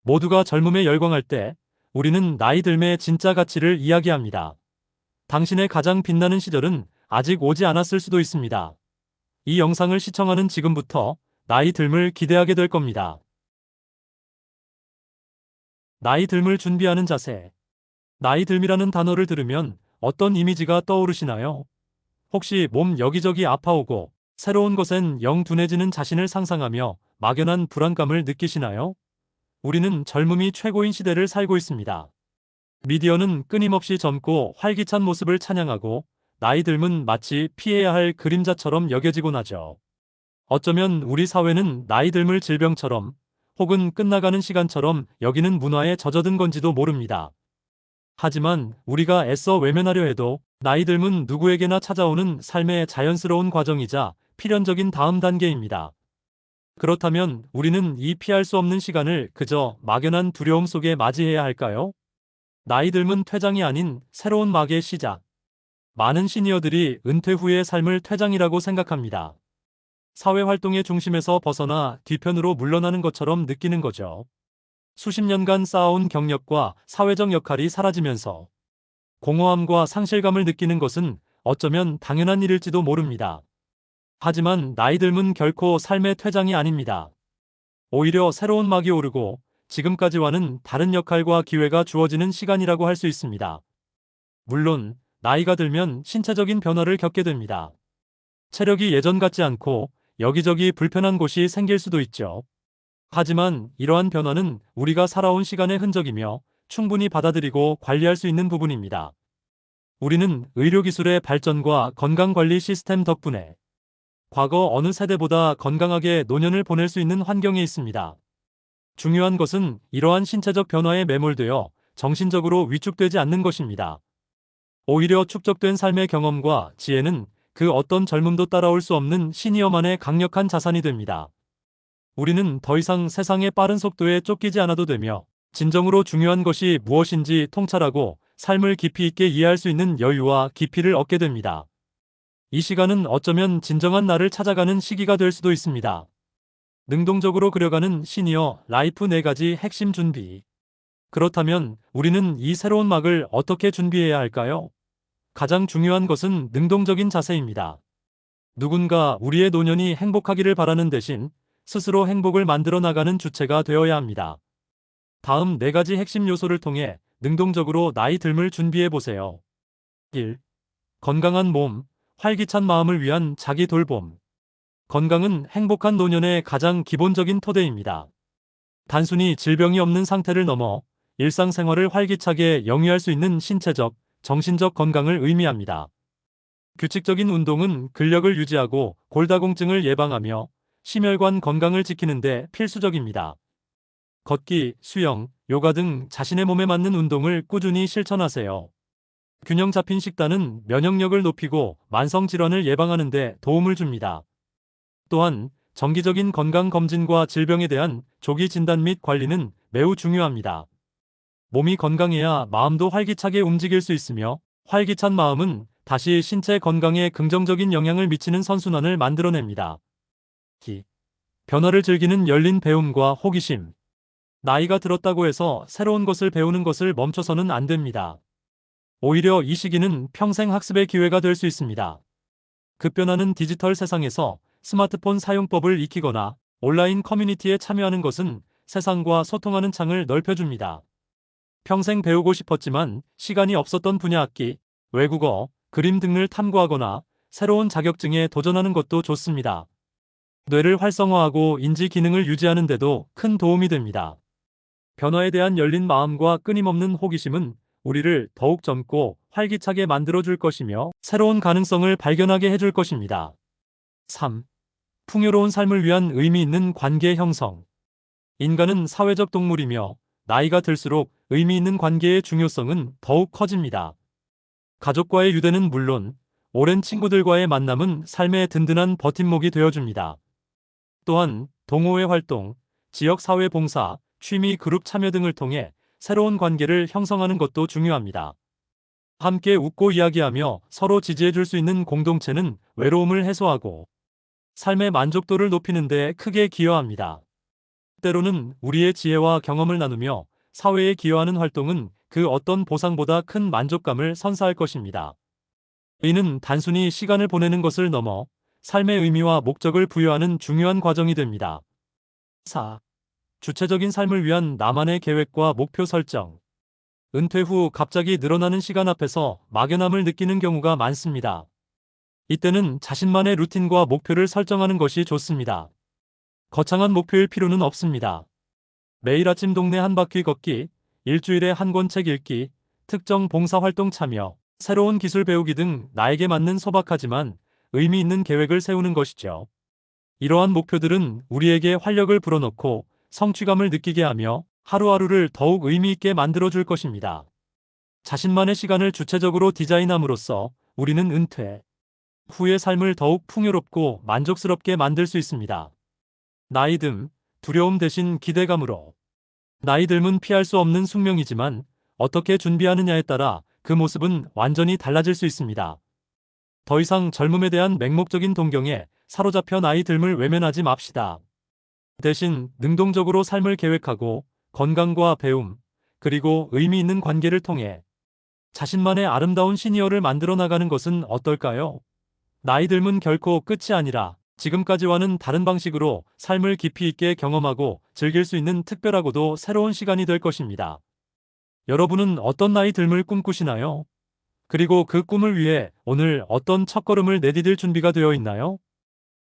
모두가 젊음에 열광할 때 우리는 나이 들매의 진짜 가치를 이야기합니다. 당신의 가장 빛나는 시절은 아직 오지 않았을 수도 있습니다. 이 영상을 시청하는 지금부터 나이 듦을 기대하게 될 겁니다. 나이 듦을 준비하는 자세. 나이 듦이라는 단어를 들으면 어떤 이미지가 떠오르시나요? 혹시 몸 여기저기 아파오고 새로운 것엔 영 둔해지는 자신을 상상하며 막연한 불안감을 느끼시나요? 우리는 젊음이 최고인 시대를 살고 있습니다. 미디어는 끊임없이 젊고 활기찬 모습을 찬양하고 나이 듦은 마치 피해야 할 그림자처럼 여겨지곤 하죠. 어쩌면 우리 사회는 나이 듦을 질병처럼 혹은 끝나가는 시간처럼 여기는 문화에 젖어든 건지도 모릅니다. 하지만 우리가 애써 외면하려 해도 나이 듦은 누구에게나 찾아오는 삶의 자연스러운 과정이자 필연적인 다음 단계입니다. 그렇다면 우리는 이 피할 수 없는 시간을 그저 막연한 두려움 속에 맞이해야 할까요? 나이 듦은 퇴장이 아닌 새로운 막의 시작. 많은 시니어들이 은퇴 후의 삶을 퇴장이라고 생각합니다. 사회활동의 중심에서 벗어나 뒤편으로 물러나는 것처럼 느끼는 거죠. 수십 년간 쌓아온 경력과 사회적 역할이 사라지면서 공허함과 상실감을 느끼는 것은 어쩌면 당연한 일일지도 모릅니다. 하지만 나이 듦은 결코 삶의 퇴장이 아닙니다. 오히려 새로운 막이 오르고 지금까지와는 다른 역할과 기회가 주어지는 시간이라고 할 수 있습니다. 물론 나이가 들면 신체적인 변화를 겪게 됩니다. 체력이 예전 같지 않고 여기저기 불편한 곳이 생길 수도 있죠. 하지만 이러한 변화는 우리가 살아온 시간의 흔적이며 충분히 받아들이고 관리할 수 있는 부분입니다. 우리는 의료기술의 발전과 건강관리 시스템 덕분에 과거 어느 세대보다 건강하게 노년을 보낼 수 있는 환경에 있습니다. 중요한 것은 이러한 신체적 변화에 매몰되어 정신적으로 위축되지 않는 것입니다. 오히려 축적된 삶의 경험과 지혜는 그 어떤 젊음도 따라올 수 없는 시니어만의 강력한 자산이 됩니다. 우리는 더 이상 세상의 빠른 속도에 쫓기지 않아도 되며 진정으로 중요한 것이 무엇인지 통찰하고 삶을 깊이 있게 이해할 수 있는 여유와 깊이를 얻게 됩니다. 이 시간은 어쩌면 진정한 나를 찾아가는 시기가 될 수도 있습니다. 능동적으로 그려가는 시니어 라이프 4가지 핵심 준비. 그렇다면 우리는 이 새로운 막을 어떻게 준비해야 할까요? 가장 중요한 것은 능동적인 자세입니다. 누군가 우리의 노년이 행복하기를 바라는 대신 스스로 행복을 만들어 나가는 주체가 되어야 합니다. 다음 4가지 핵심 요소를 통해 능동적으로 나이 듦을 준비해 보세요. 1. 건강한 몸, 활기찬 마음을 위한 자기 돌봄. 건강은 행복한 노년의 가장 기본적인 토대입니다. 단순히 질병이 없는 상태를 넘어 일상생활을 활기차게 영위할 수 있는 신체적, 정신적 건강을 의미합니다. 규칙적인 운동은 근력을 유지하고 골다공증을 예방하며 심혈관 건강을 지키는 데 필수적입니다. 걷기, 수영, 요가 등 자신의 몸에 맞는 운동을 꾸준히 실천하세요. 균형 잡힌 식단은 면역력을 높이고 만성 질환을 예방하는 데 도움을 줍니다. 또한 정기적인 건강 검진과 질병에 대한 조기 진단 및 관리는 매우 중요합니다. 몸이 건강해야 마음도 활기차게 움직일 수 있으며 활기찬 마음은 다시 신체 건강에 긍정적인 영향을 미치는 선순환을 만들어냅니다. 변화를 즐기는 열린 배움과 호기심. 나이가 들었다고 해서 새로운 것을 배우는 것을 멈춰서는 안 됩니다. 오히려 이 시기는 평생 학습의 기회가 될 수 있습니다. 급변하는 디지털 세상에서 스마트폰 사용법을 익히거나 온라인 커뮤니티에 참여하는 것은 세상과 소통하는 창을 넓혀줍니다. 평생 배우고 싶었지만 시간이 없었던 분야 악기, 외국어, 그림 등을 탐구하거나 새로운 자격증에 도전하는 것도 좋습니다. 뇌를 활성화하고 인지 기능을 유지하는 데도 큰 도움이 됩니다. 변화에 대한 열린 마음과 끊임없는 호기심은 우리를 더욱 젊고 활기차게 만들어줄 것이며 새로운 가능성을 발견하게 해줄 것입니다. 3. 풍요로운 삶을 위한 의미 있는 관계 형성. 인간은 사회적 동물이며 나이가 들수록 의미 있는 관계의 중요성은 더욱 커집니다. 가족과의 유대는 물론 오랜 친구들과의 만남은 삶의 든든한 버팀목이 되어줍니다. 또한 동호회 활동, 지역사회 봉사, 취미 그룹 참여 등을 통해 새로운 관계를 형성하는 것도 중요합니다. 함께 웃고 이야기하며 서로 지지해줄 수 있는 공동체는 외로움을 해소하고 삶의 만족도를 높이는 데 크게 기여합니다. 때로는 우리의 지혜와 경험을 나누며 사회에 기여하는 활동은 그 어떤 보상보다 큰 만족감을 선사할 것입니다. 이는 단순히 시간을 보내는 것을 넘어 삶의 의미와 목적을 부여하는 중요한 과정이 됩니다. 4. 주체적인 삶을 위한 나만의 계획과 목표 설정. 은퇴 후 갑자기 늘어나는 시간 앞에서 막연함을 느끼는 경우가 많습니다. 이때는 자신만의 루틴과 목표를 설정하는 것이 좋습니다. 거창한 목표일 필요는 없습니다. 매일 아침 동네 한 바퀴 걷기, 일주일에 한 권 책 읽기, 특정 봉사활동 참여, 새로운 기술 배우기 등 나에게 맞는 소박하지만 의미 있는 계획을 세우는 것이죠. 이러한 목표들은 우리에게 활력을 불어넣고 성취감을 느끼게 하며 하루하루를 더욱 의미 있게 만들어줄 것입니다. 자신만의 시간을 주체적으로 디자인함으로써 우리는 은퇴 후의 삶을 더욱 풍요롭고 만족스럽게 만들 수 있습니다. 나이 듦, 두려움 대신 기대감으로. 나이 듦은 피할 수 없는 숙명이지만 어떻게 준비하느냐에 따라 그 모습은 완전히 달라질 수 있습니다. 더 이상 젊음에 대한 맹목적인 동경에 사로잡혀 나이 듦을 외면하지 맙시다. 대신 능동적으로 삶을 계획하고 건강과 배움, 그리고 의미 있는 관계를 통해 자신만의 아름다운 시니어를 만들어 나가는 것은 어떨까요? 나이 듦은 결코 끝이 아니라 지금까지와는 다른 방식으로 삶을 깊이 있게 경험하고 즐길 수 있는 특별하고도 새로운 시간이 될 것입니다. 여러분은 어떤 나이 듦을 꿈꾸시나요? 그리고 그 꿈을 위해 오늘 어떤 첫걸음을 내디딜 준비가 되어 있나요?